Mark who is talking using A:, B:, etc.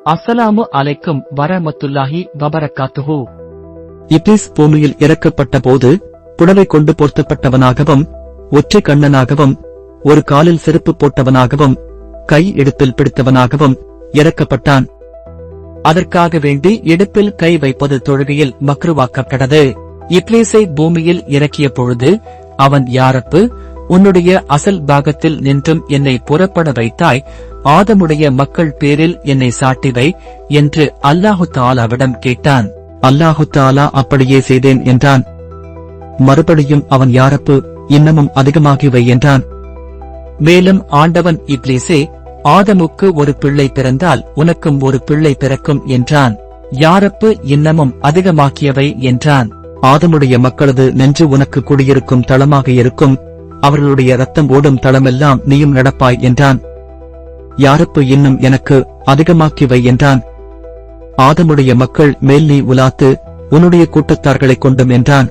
A: அஸ்ஸலாமு அலைக்கும் வரமத்துல்லாஹி வபரகாத்துஹு.
B: இப்ளீஸ் பூமியில் இறக்கப்பட்ட போது புடவை கொண்டு பொருத்தப்பட்டவனாகவும் ஒற்றை கண்ணனாகவும் ஒரு காலில் செருப்பு போட்டவனாகவும் கை இடுப்பில் பிடித்தவனாகவும் இறக்கப்பட்டான்.
A: அதற்காக வேண்டி இடுப்பில் கை வைப்பது தொழுகையில் மக்ருவாக்கப்பட்டது. இப்ளீஸை பூமியில் இறக்கிய பொழுது அவன், யா ரப்பு, உன்னுடைய அசல் பாகத்தில் நின்றும் என்னை புறப்பட வைத்தாய், ஆதமுடைய மக்கள் பேரில் என்னை சாட்டிவை என்று அல்லாஹு தஆலாவிடம் கேட்டான்.
B: அல்லாஹு தஆலா அப்படியே செய்தேன் என்றான். மறுபடியும் அவன், யா ரப்பு, இன்னமும் அதிகமாகிவை என்றான்.
A: மேலும் ஆண்டவன், இப்ளீஸே, ஆதமுக்கு ஒரு பிள்ளை பிறந்தால் உனக்கும் ஒரு பிள்ளை பிறக்கும் என்றான். யா ரப்பு, இன்னமும் அதிகமாக்கியவை என்றான்.
B: ஆதமுடைய மக்களது நெஞ்சு உனக்கு குடியிருக்கும் தளமாக இருக்கும், அவர்களுடைய ரத்தம் ஓடும் தளமெல்லாம் நீயும் நடப்பாய் என்றான். யா ரப்பு, இன்னும் எனக்கு அதிகமாக்கிவை என்றான். ஆதமுடைய மக்கள், மேல் நீ உலாத்து உன்னுடைய கூட்டத்தார்களைக் கொண்டும் என்றான்.